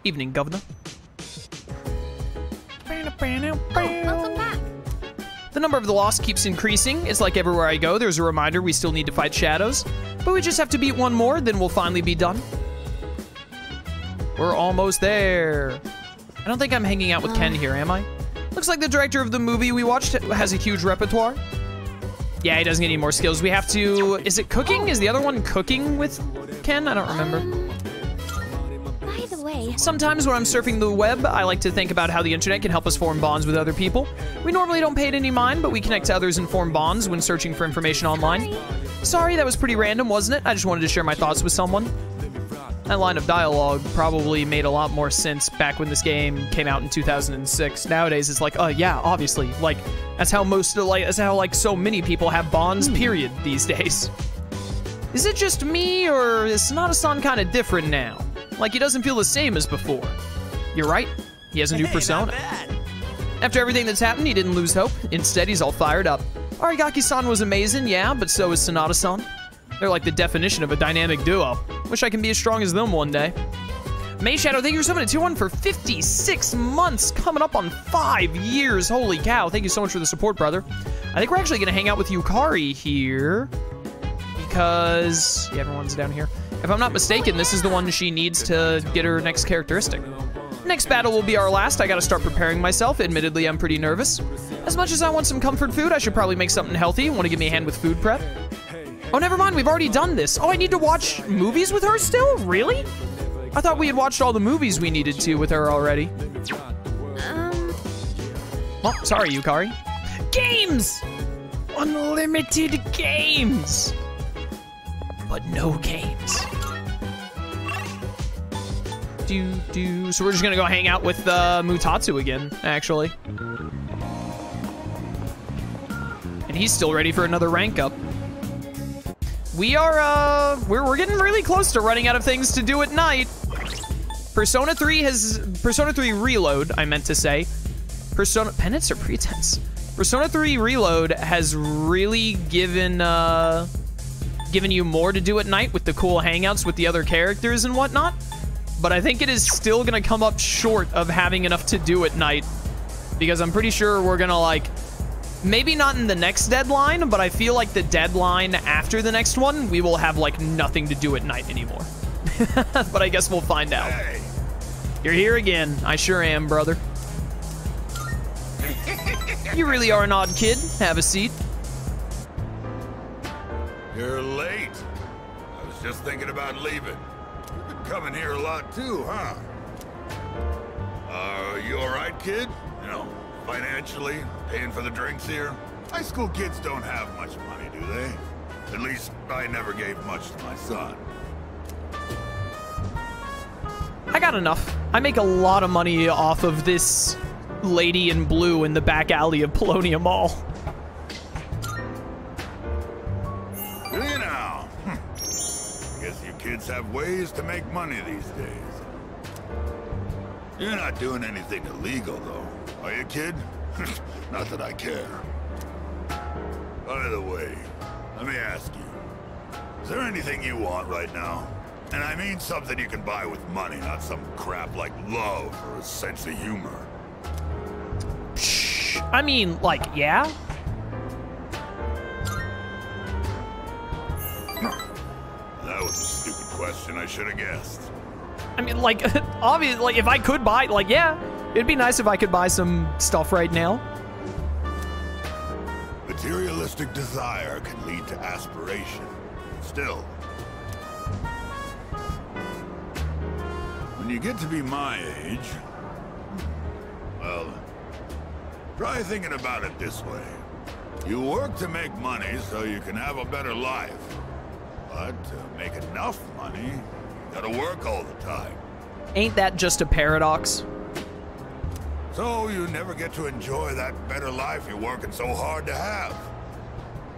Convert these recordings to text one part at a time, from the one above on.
Evening, Governor. Welcome back. The number of the lost keeps increasing. It's like everywhere I go, there's a reminder we still need to fight shadows. But we just have to beat one more, then we'll finally be done. We're almost there. I don't think I'm hanging out with Ken here, am I? Looks like the director of the movie we watched has a huge repertoire. Yeah, he doesn't get any more skills. We have to... Is it cooking? Is the other one cooking with Ken? I don't remember. By the way... Sometimes when I'm surfing the web, I like to think about how the internet can help us form bonds with other people. We normally don't pay it any mind, but we connect to others and form bonds when searching for information online. Sorry, that was pretty random, wasn't it? I just wanted to share my thoughts with someone. That line of dialogue probably made a lot more sense back when this game came out in 2006. Nowadays, it's like, yeah, obviously. Like, that's how so many people have bonds, period, these days. Is it just me, or is Sonata-san kind of different now? Like, he doesn't feel the same as before. You're right, he has a new persona. After everything that's happened, he didn't lose hope. Instead, he's all fired up. Arigaki-san was amazing, yeah, but so is Sonata-san. They're like the definition of a dynamic duo. Wish I can be as strong as them one day. May Shadow, thank you so much to 2-1 for 56 months, coming up on 5 years. Holy cow, thank you so much for the support, brother. I think we're actually gonna hang out with Yukari here because, yeah, everyone's down here. If I'm not mistaken, this is the one she needs to get her next characteristic. Next battle will be our last. I gotta start preparing myself. Admittedly, I'm pretty nervous. As much as I want some comfort food, I should probably make something healthy. Want to give me a hand with food prep? Oh, never mind, we've already done this. Oh, I need to watch movies with her still? Really? I thought we had watched all the movies we needed to with her already. Oh, sorry, Yukari. Games! Unlimited games! But no games. So we're just gonna go hang out with Mutatsu again, actually. And he's still ready for another rank up. We are, we're getting really close to running out of things to do at night. Persona 3 Reload, I meant to say. Penance or Pretense? Persona 3 Reload has really given you more to do at night with the cool hangouts with the other characters and whatnot. But I think it is still gonna come up short of having enough to do at night. Because I'm pretty sure we're gonna, like, maybe not in the next deadline, but I feel like the deadline after the next one, we will have, like, nothing to do at night anymore. But I guess we'll find out. Hey. You're here again. I sure am, brother. You really are an odd kid. Have a seat. You're late. I was just thinking about leaving. You've been coming here a lot too, huh? You alright, kid? You know, financially, paying for the drinks here? High school kids don't have much money, do they? At least, I never gave much to my son. I got enough. I make a lot of money off of this lady in blue in the back alley of Polonia Mall. Do you now? Guess you kids have ways to make money these days. You're not doing anything illegal, though, are you, kid? Not that I care. By the way, let me ask you, is there anything you want right now? And I mean something you can buy with money, not some crap like love or a sense of humor. Psh, I mean, like, yeah? That was a stupid question, I should have guessed. I mean, like, obviously, like, if I could buy, like, yeah, it'd be nice if I could buy some stuff right now. Materialistic desire can lead to aspiration. Still, when you get to be my age, well, try thinking about it this way. You work to make money so you can have a better life. But to make enough money, you gotta work all the time. Ain't that just a paradox? So you never get to enjoy that better life you're working so hard to have.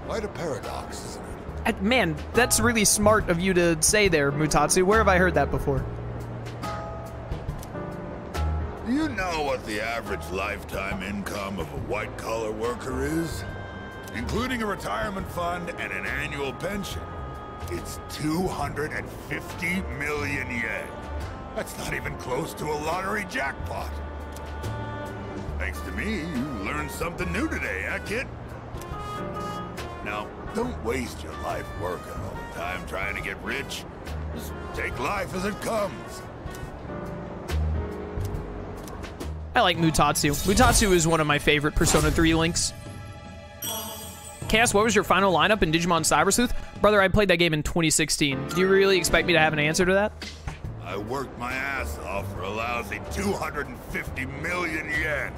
Quite a paradox, isn't it? Man, that's really smart of you to say there, Mutatsu. Where have I heard that before? Do you know what the average lifetime income of a white-collar worker is? Including a retirement fund and an annual pension. It's 250 million yen. That's not even close to a lottery jackpot. Thanks to me, you learned something new today, eh, kid? Now, don't waste your life working all the time trying to get rich. Just take life as it comes. I like Mutatsu. Mutatsu is one of my favorite Persona 3 links. Cass, what was your final lineup in Digimon Cyber Sleuth? Brother, I played that game in 2016. Do you really expect me to have an answer to that? I worked my ass off for a lousy 250 million yen.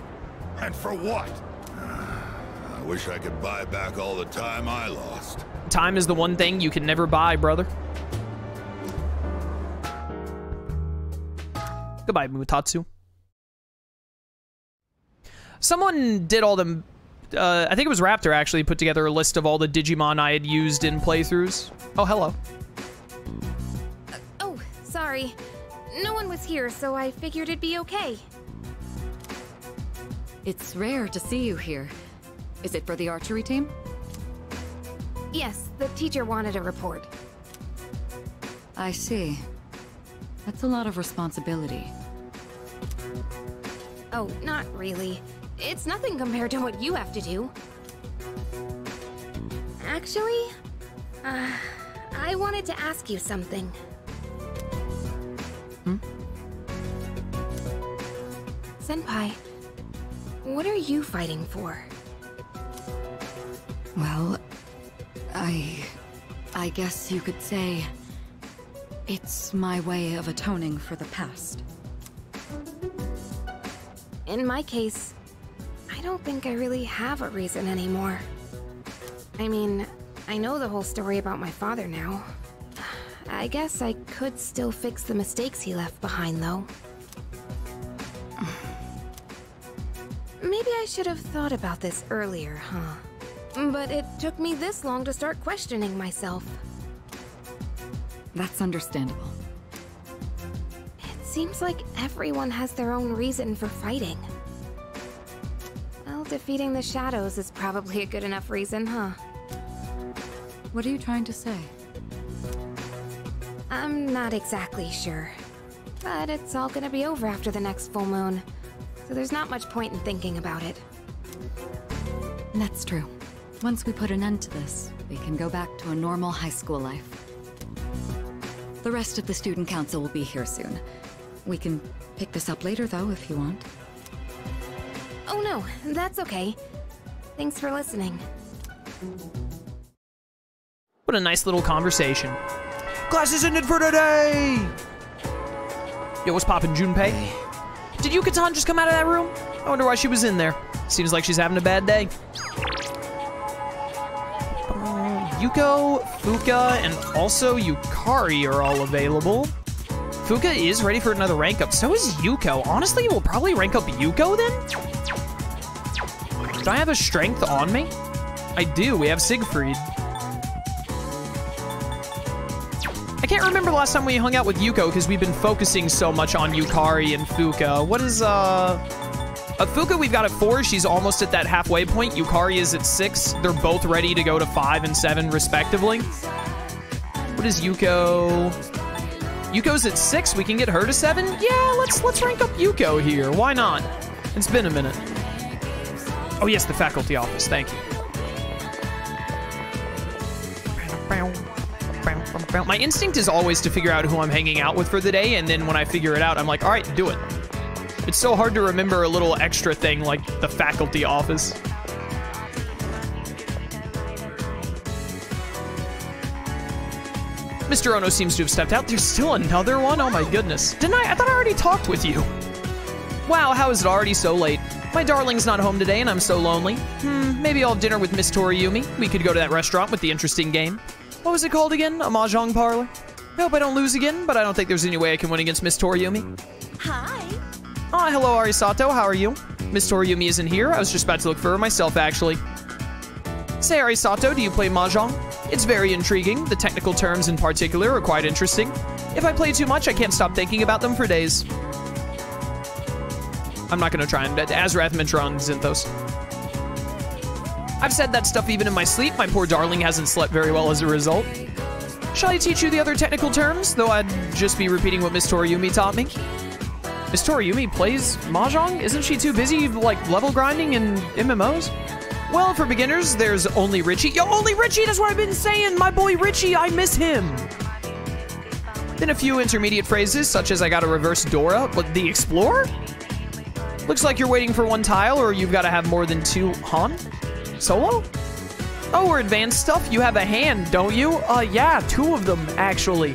And for what? I wish I could buy back all the time I lost. Time is the one thing you can never buy, brother. Goodbye, Mutatsu. Someone did all the... I think it was Raptor, actually, put together a list of all the Digimon I had used in playthroughs. Oh, hello. Oh, sorry. No one was here, so I figured it'd be okay. It's rare to see you here. Is it for the archery team? Yes, the teacher wanted a report. I see. That's a lot of responsibility. Oh, not really. It's nothing compared to what you have to do. Actually, I wanted to ask you something. Senpai, what are you fighting for? Well, I guess you could say it's my way of atoning for the past. In my case, I don't think I really have a reason anymore. I mean, I know the whole story about my father now. I guess I could still fix the mistakes he left behind, though. Maybe I should have thought about this earlier, huh? But it took me this long to start questioning myself. That's understandable. It seems like everyone has their own reason for fighting. Well, defeating the shadows is probably a good enough reason, huh? What are you trying to say? I'm not exactly sure. But it's all gonna be over after the next full moon. So there's not much point in thinking about it. That's true. Once we put an end to this, we can go back to a normal high school life. The rest of the student council will be here soon. We can pick this up later, though, if you want. Oh no, that's okay. Thanks for listening. What a nice little conversation. Class is ended for today! Yo, what's poppin', Junpei? Did Yuka-tan just come out of that room? I wonder why she was in there. Seems like she's having a bad day. Yuko, Fuka, and also Yukari are all available. Fuka is ready for another rank up. So is Yuko. Honestly, we'll probably rank up Yuko then? Do I have a strength on me? I do. We have Siegfried. I can't remember the last time we hung out with Yuko because we've been focusing so much on Yukari and Fuka. What is, Fuka, we've got at 4. She's almost at that halfway point. Yukari is at 6. They're both ready to go to 5 and 7, respectively. What is Yuko? Yuko's at 6. We can get her to 7? Yeah, let's rank up Yuko here. Why not? It's been a minute. Oh, yes, the faculty office. Thank you. My instinct is always to figure out who I'm hanging out with for the day, and then when I figure it out, I'm like, all right, do it. It's so hard to remember a little extra thing like the faculty office. Mr. Ono seems to have stepped out. There's still another one? Oh my goodness. Didn't I? I thought I already talked with you. Wow, how is it already so late? My darling's not home today and I'm so lonely. Maybe I'll have dinner with Miss Toriyumi. We could go to that restaurant with the interesting game. What was it called again? A mahjong parlor? I hope I don't lose again, but I don't think there's any way I can win against Miss Toriyumi. Hi. Ah, hello, Arisato. How are you? Miss Toriyumi isn't here. I was just about to look for her myself, actually. Say, Arisato, do you play mahjong? It's very intriguing. The technical terms in particular are quite interesting. If I play too much, I can't stop thinking about them for days. I'm not going to try and... Azrath, Mintra, and Zinthos. I've said that stuff even in my sleep. My poor darling hasn't slept very well as a result. Shall I teach you the other technical terms? Though I'd just be repeating what Miss Toriumi taught me. Miss Toriumi plays Mahjong? Isn't she too busy, like, level grinding in MMOs? Well, for beginners, there's Only Richie. Yo, Only Richie, that's what I've been saying! My boy Richie, I miss him! Then a few intermediate phrases, such as I gotta reverse Dora, but the Explorer? Looks like you're waiting for one tile, or you've gotta have more than two Han? Solo? Oh, or advanced stuff? You have a hand, don't you? Yeah, two of them, actually.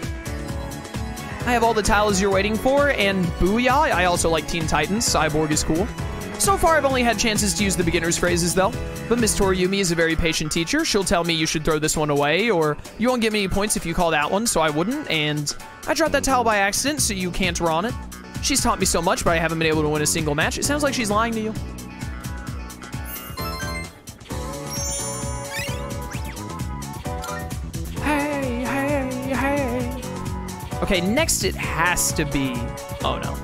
I have all the tiles you're waiting for, and booyah, I also like Teen Titans. Cyborg is cool. So far, I've only had chances to use the beginner's phrases, though. But Miss Toriumi is a very patient teacher. She'll tell me you should throw this one away, or you won't give me any points if you call that one, so I wouldn't, and I dropped that tile by accident, so you can't draw on it. She's taught me so much, but I haven't been able to win a single match. It sounds like she's lying to you. Hey, hey, hey. Okay, next it has to be... Oh, no.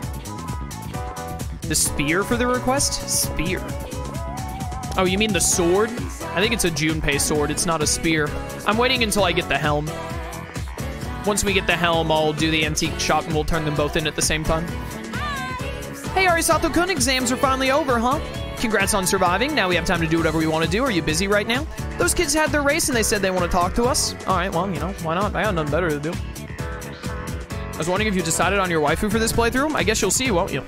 The spear for the request? Spear. Oh, you mean the sword? I think it's a Junpei sword. It's not a spear. I'm waiting until I get the helm. Once we get the helm, I'll do the antique shop and we'll turn them both in at the same time. Hey, Arisato-kun, exams are finally over, huh? Congrats on surviving. Now we have time to do whatever we want to do. Are you busy right now? Those kids had their race and they said they want to talk to us. All right, well, you know, why not? I got nothing better to do. I was wondering if you decided on your waifu for this playthrough. I guess you'll see, won't you?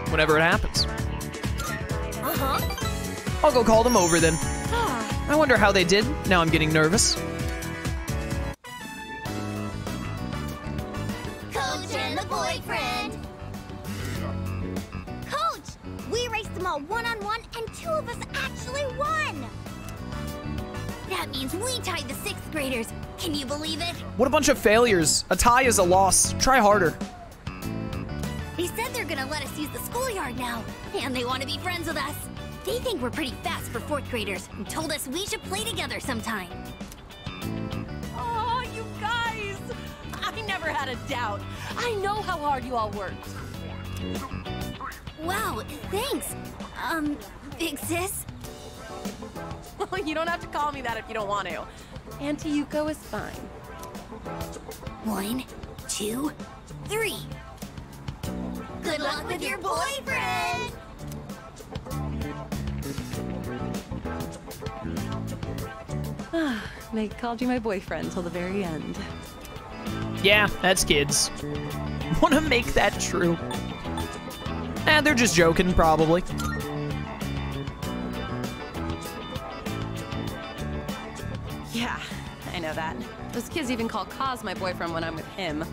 Whenever it happens. I'll go call them over then. I wonder how they did. Now I'm getting nervous. Coach and the boyfriend. Coach, we raced them all one-on-one and two of us actually won. That means we tied the 6th graders. Can you believe it? What a bunch of failures. A tie is a loss. Try harder. They said they're gonna let us use the schoolyard now, and they want to be friends with us. They think we're pretty fast for 4th graders and told us we should play together sometime. Oh, you guys! I never had a doubt. I know how hard you all worked. Wow, thanks. Big sis? Well, you don't have to call me that if you don't want to. Auntie Yuko is fine. 1, 2, 3. Good luck with your boyfriend! They called you my boyfriend till the very end. Yeah, that's kids. Wanna make that true. They're just joking, probably. Yeah, I know that. Those kids even call Kaz my boyfriend when I'm with him.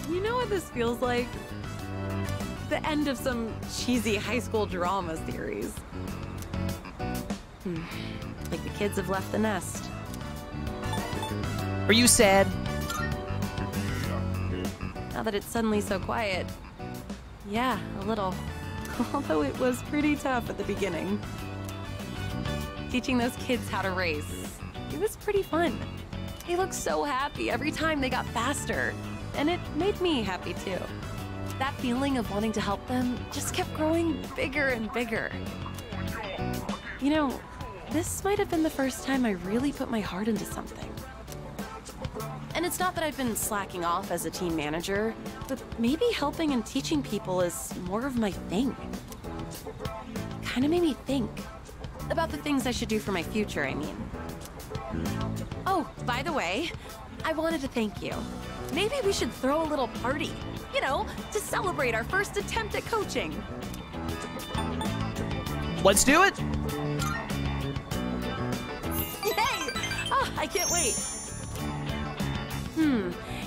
You know what this feels like? The end of some cheesy high school drama series. Like the kids have left the nest. Are you sad? Now that it's suddenly so quiet, yeah, a little. Although it was pretty tough at the beginning. Teaching those kids how to race, it was pretty fun. They looked so happy every time they got faster. And it made me happy too. That feeling of wanting to help them just kept growing bigger and bigger. You know, this might have been the first time I really put my heart into something. And it's not that I've been slacking off as a team manager, but maybe helping and teaching people is more of my thing. Kinda made me think about the things I should do for my future, I mean. Oh, by the way, I wanted to thank you. Maybe we should throw a little party, you know, to celebrate our first attempt at coaching. Let's do it. Yay! Oh, I can't wait.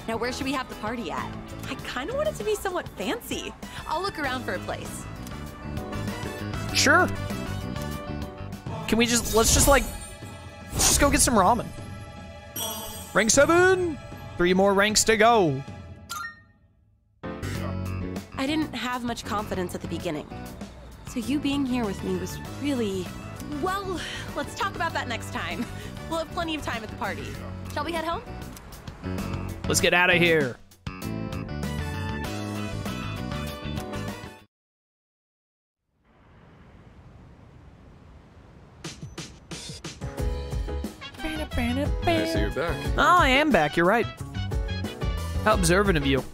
Now where should we have the party at? I kind of want it to be somewhat fancy. I'll look around for a place. Sure. Can we just, let's just go get some ramen. Rank 7. 3 more ranks to go. I didn't have much confidence at the beginning. So you being here with me was really... Well, let's talk about that next time. We'll have plenty of time at the party. Shall we head home? Let's get out of here. back. Oh, I am back, you're right. How observant of you.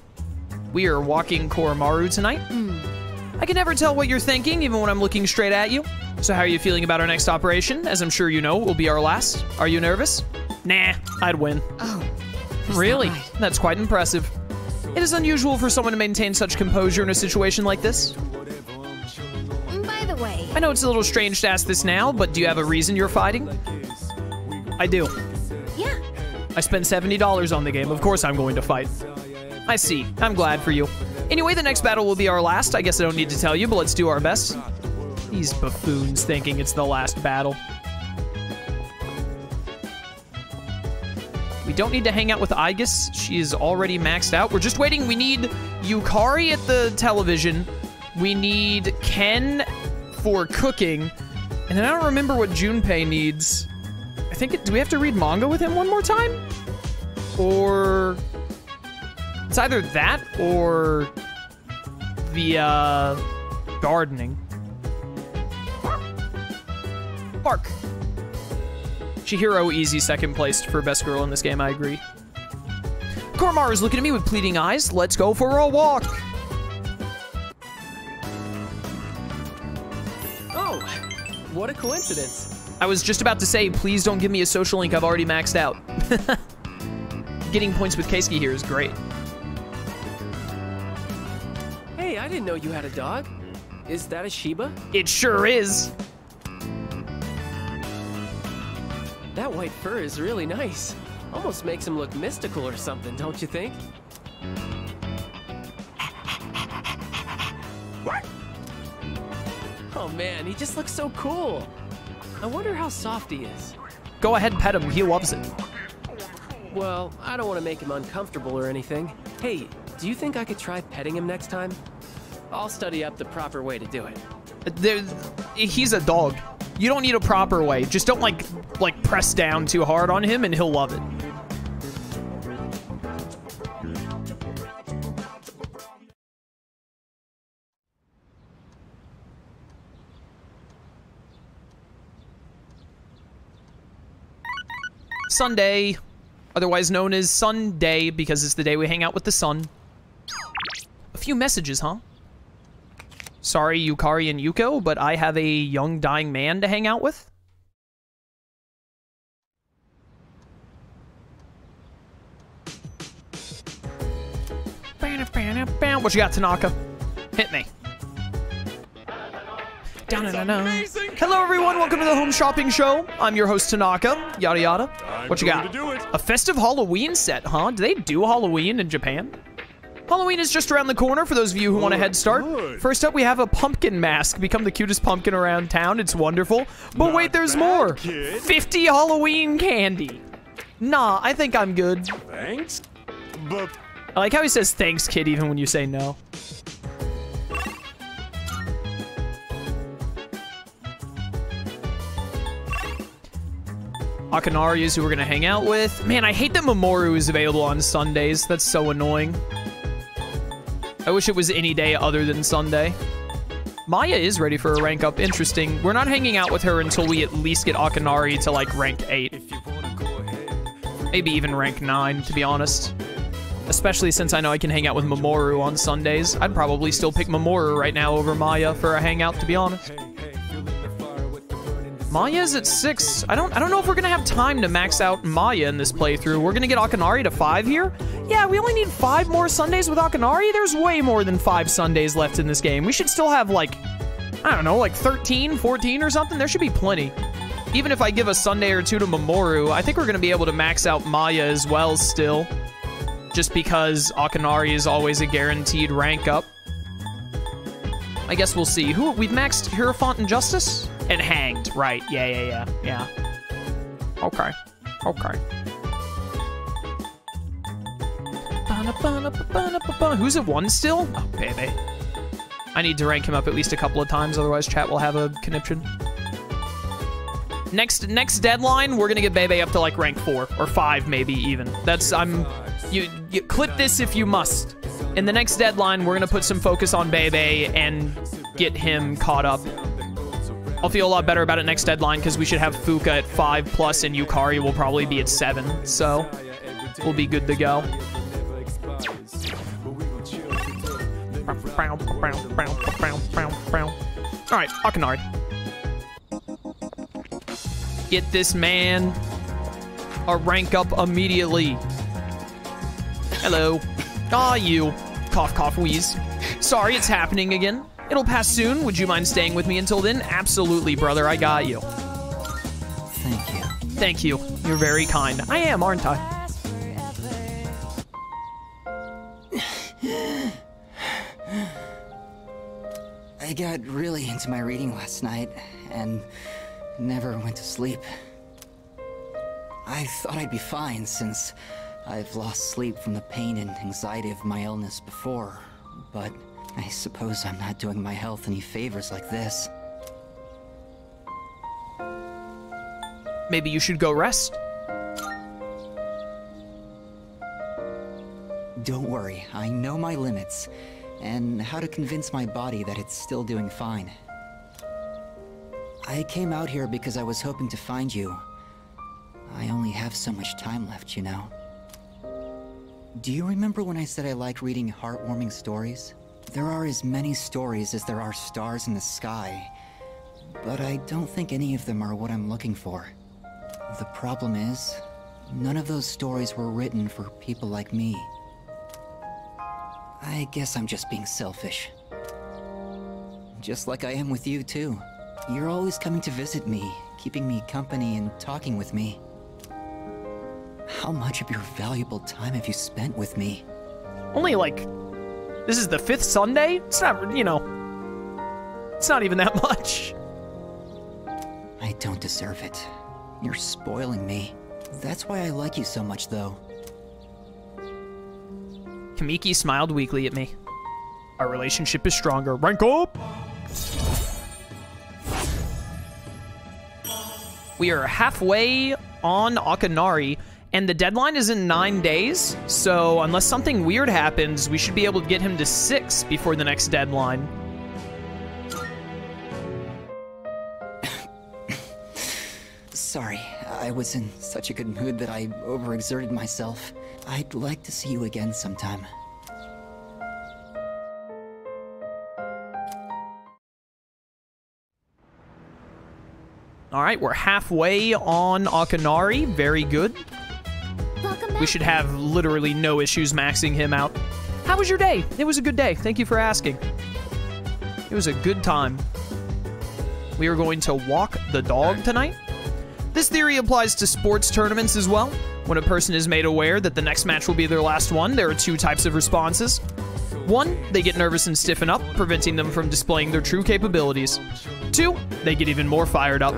We are walking Koromaru tonight. I can never tell what you're thinking, even when I'm looking straight at you. So how are you feeling about our next operation? As I'm sure you know, will be our last. Are you nervous? Nah, I'd win. Oh, is Really? that right? That's quite impressive. It is unusual for someone to maintain such composure in a situation like this. By the way, I know it's a little strange to ask this now, but do you have a reason you're fighting? I do. yeah, I spent $70 on the game. Of course I'm going to fight. I see. I'm glad for you. Anyway, the next battle will be our last. I guess I don't need to tell you, but let's do our best. These buffoons thinking it's the last battle. We don't need to hang out with Aigis. She is already maxed out. We're just waiting. We need Yukari at the television. We need Ken for cooking. And then I don't remember what Junpei needs. I think, do we have to read manga with him one more time? Or... It's either that or the gardening. Mark. Chihiro easy second placed for best girl in this game, I agree. Koromaru's looking at me with pleading eyes. Let's go for a walk. Oh, what a coincidence. I was just about to say, please don't give me a social link. I've already maxed out. Getting points with Keisuke here is great. Hey, I didn't know you had a dog. Is that a Shiba? It sure is. That white fur is really nice. Almost makes him look mystical or something, don't you think? Oh man, he just looks so cool. I wonder how soft he is. Go ahead, pet him. He loves it. Well, I don't want to make him uncomfortable or anything. Hey, do you think I could try petting him next time? I'll study up the proper way to do it. He's a dog. You don't need a proper way. Just don't like press down too hard on him and he'll love it. Sunday, otherwise known as Sunday because it's the day we hang out with the sun. A few messages, huh? Sorry, Yukari and Yuko, but I have a young dying man to hang out with. What you got, Tanaka? Hit me. Hello, everyone. Welcome to the Home Shopping Show. I'm your host, Tanaka. Yada yada. What you got? A festive Halloween set, huh? Do they do Halloween in Japan? Halloween is just around the corner for those of you who want a head start. First up, we have a pumpkin mask. Become the cutest pumpkin around town. It's wonderful. But wait, there's more. 50 Halloween candy. Nah, I think I'm good. Thanks, but I like how he says thanks, kid, even when you say no. Akanari is who we're gonna hang out with. Man, I hate that Mamoru is available on Sundays. That's so annoying. I wish it was any day other than Sunday. Maya is ready for a rank up. Interesting. We're not hanging out with her until we at least get Akanari to like rank 8. Maybe even rank 9, to be honest. Especially since I know I can hang out with Mamoru on Sundays. I'd probably still pick Mamoru right now over Maya for a hangout, to be honest. Maya's at 6. I don't know if we're gonna have time to max out Maya in this playthrough. We're gonna get Akanari to 5 here. Yeah, we only need 5 more Sundays with Akanari. There's way more than 5 Sundays left in this game. We should still have like, I don't know, like 13, 14 or something. There should be plenty. Even if I give a Sunday or 2 to Mamoru, I think we're gonna be able to max out Maya as well still. Just because Akanari is always a guaranteed rank up. I guess we'll see. Who we've maxed Hierophant and Justice? And Hanged, right. Yeah. Okay. Who's at 1 still? Oh, baby. I need to rank him up at least a couple of times, otherwise chat will have a conniption. Next deadline, we're gonna get Bebe up to like rank 4 or 5 maybe even. That's you clip this if you must. In the next deadline, we're gonna put some focus on Bebe and get him caught up. I'll feel a lot better about it next deadline because we should have Fuka at 5+, and Yukari will probably be at 7. So we'll be good to go. All right, Akinari. Get this man a rank up immediately. Hello. Ah, you. Cough, cough, wheeze. Sorry, it's happening again. It'll pass soon. Would you mind staying with me until then? Absolutely, brother. I got you. Thank you. Thank you. You're very kind. I am, aren't I? I got really into my reading last night and never went to sleep. I thought I'd be fine since I've lost sleep from the pain and anxiety of my illness before, but I suppose I'm not doing my health any favors like this. Maybe you should go rest. Don't worry, I know my limits, and how to convince my body that it's still doing fine. I came out here because I was hoping to find you. I only have so much time left, you know. Do you remember when I said I like reading heartwarming stories? There are as many stories as there are stars in the sky, but I don't think any of them are what I'm looking for. The problem is, none of those stories were written for people like me. I guess I'm just being selfish. Just like I am with you, too. You're always coming to visit me, keeping me company and talking with me. How much of your valuable time have you spent with me? Only like, this is the 5th Sunday? It's not, you know, it's not even that much. I don't deserve it. You're spoiling me. That's why I like you so much, though. Kamiki smiled weakly at me. Our relationship is stronger. Rank up! We are halfway on Akinari, and the deadline is in 9 days, so unless something weird happens, we should be able to get him to 6 before the next deadline. Sorry, I was in such a good mood that I overexerted myself. I'd like to see you again sometime. All right, we're halfway on Akinari. Very good. We should have literally no issues maxing him out. How was your day? It was a good day. Thank you for asking. It was a good time. We are going to walk the dog tonight. This theory applies to sports tournaments as well. When a person is made aware that the next match will be their last one, there are 2 types of responses. 1, they get nervous and stiffen up, preventing them from displaying their true capabilities. 2, they get even more fired up.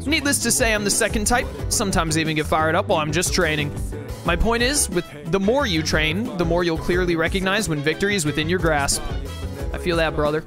Needless to say, I'm the second type. Sometimes I even get fired up while I'm just training. My point is, with the more you train, the more you'll clearly recognize when victory is within your grasp. I feel that, brother.